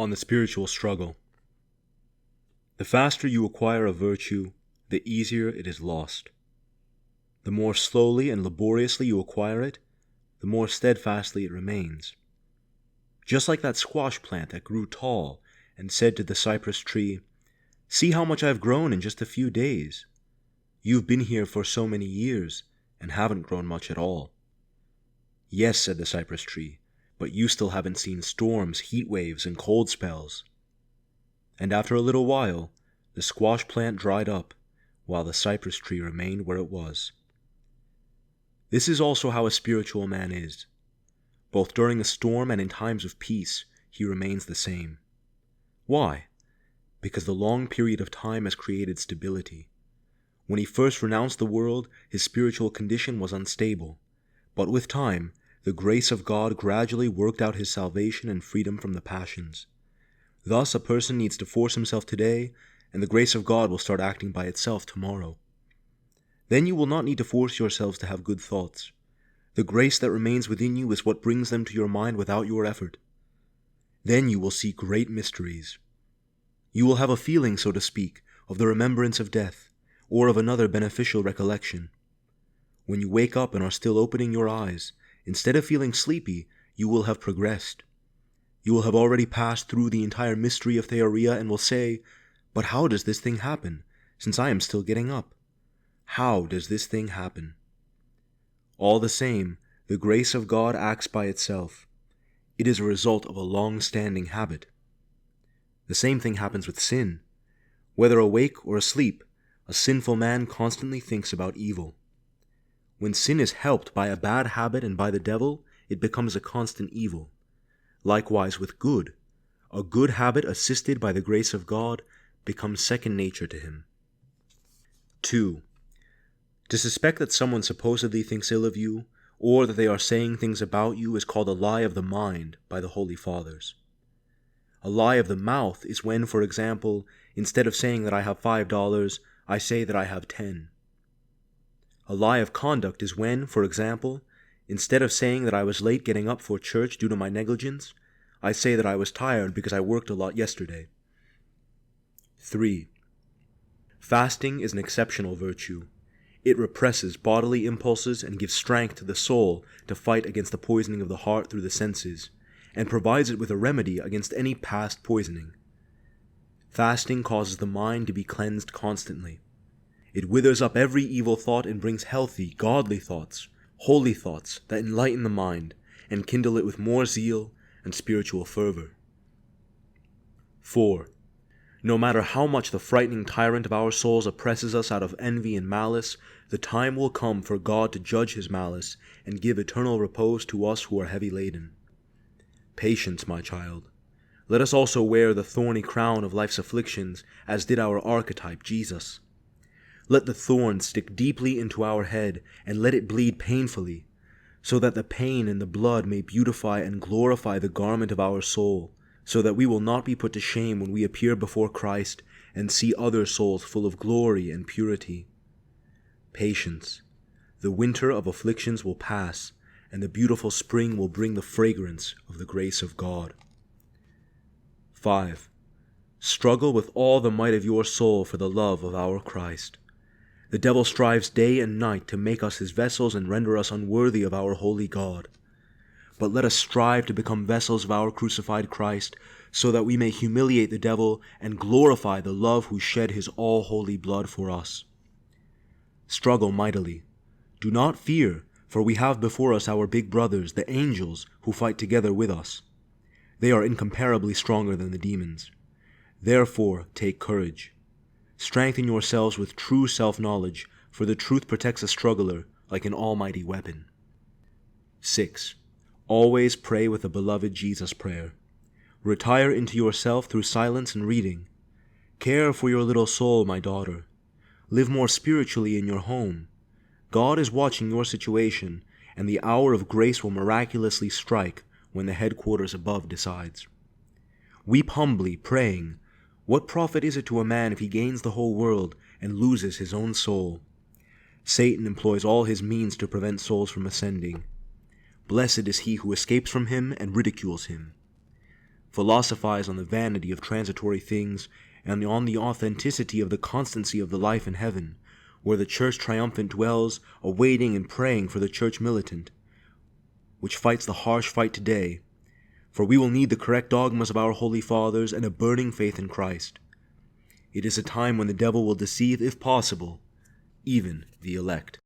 on the spiritual struggle. The faster you acquire a virtue, the easier it is lost. The more slowly and laboriously you acquire it, the more steadfastly it remains. Just like that squash plant that grew tall and said to the cypress tree, "See how much I've grown in just a few days. You've been here for so many years and haven't grown much at all." "Yes," said the cypress tree, "but you still haven't seen storms, heat waves, and cold spells." And after a little while, the squash plant dried up, while the cypress tree remained where it was. This is also how a spiritual man is. Both during a storm and in times of peace, he remains the same. Why? Because the long period of time has created stability. When he first renounced the world, his spiritual condition was unstable, but with time, the grace of God gradually worked out his salvation and freedom from the passions. Thus, a person needs to force himself today, and the grace of God will start acting by itself tomorrow. Then you will not need to force yourselves to have good thoughts. The grace that remains within you is what brings them to your mind without your effort. Then you will see great mysteries. You will have a feeling, so to speak, of the remembrance of death, or of another beneficial recollection. When you wake up and are still opening your eyes, instead of feeling sleepy, you will have progressed. You will have already passed through the entire mystery of theoria and will say, "But how does this thing happen, since I am still getting up? How does this thing happen?" All the same, the grace of God acts by itself. It is a result of a long-standing habit. The same thing happens with sin. Whether awake or asleep, a sinful man constantly thinks about evil. When sin is helped by a bad habit and by the devil, it becomes a constant evil. Likewise with good. A good habit assisted by the grace of God becomes second nature to him. 2. To suspect that someone supposedly thinks ill of you, or that they are saying things about you, is called a lie of the mind by the Holy Fathers. A lie of the mouth is when, for example, instead of saying that I have $5, I say that I have 10. A lie of conduct is when, for example, instead of saying that I was late getting up for church due to my negligence, I say that I was tired because I worked a lot yesterday. 3. Fasting is an exceptional virtue. It represses bodily impulses and gives strength to the soul to fight against the poisoning of the heart through the senses, and provides it with a remedy against any past poisoning. Fasting causes the mind to be cleansed constantly. It withers up every evil thought and brings healthy, godly thoughts, holy thoughts that enlighten the mind and kindle it with more zeal and spiritual fervor. 4. No matter how much the frightening tyrant of our souls oppresses us out of envy and malice, the time will come for God to judge his malice and give eternal repose to us who are heavy laden. Patience, my child. Let us also wear the thorny crown of life's afflictions, as did our archetype, Jesus. Let the thorn stick deeply into our head, and let it bleed painfully, so that the pain and the blood may beautify and glorify the garment of our soul, so that we will not be put to shame when we appear before Christ and see other souls full of glory and purity. Patience. The winter of afflictions will pass, and the beautiful spring will bring the fragrance of the grace of God. 5. Struggle with all the might of your soul for the love of our Christ. The devil strives day and night to make us his vessels and render us unworthy of our holy God. But let us strive to become vessels of our crucified Christ, so that we may humiliate the devil and glorify the love who shed his all-holy blood for us. Struggle mightily. Do not fear, for we have before us our big brothers, the angels, who fight together with us. They are incomparably stronger than the demons. Therefore, take courage. Strengthen yourselves with true self-knowledge, for the truth protects a struggler like an almighty weapon. 6. Always pray with the beloved Jesus prayer. Retire into yourself through silence and reading. Care for your little soul, my daughter. Live more spiritually in your home. God is watching your situation, and the hour of grace will miraculously strike when the headquarters above decides. Weep humbly, praying, "What profit is it to a man if he gains the whole world and loses his own soul?" Satan employs all his means to prevent souls from ascending. Blessed is he who escapes from him and ridicules him. philosophize on the vanity of transitory things and on the authenticity of the constancy of the life in heaven, where the church triumphant dwells, awaiting and praying for the church militant, which fights the harsh fight today, for we will need the correct dogmas of our holy fathers and a burning faith in Christ. It is a time when the devil will deceive, if possible, even the elect.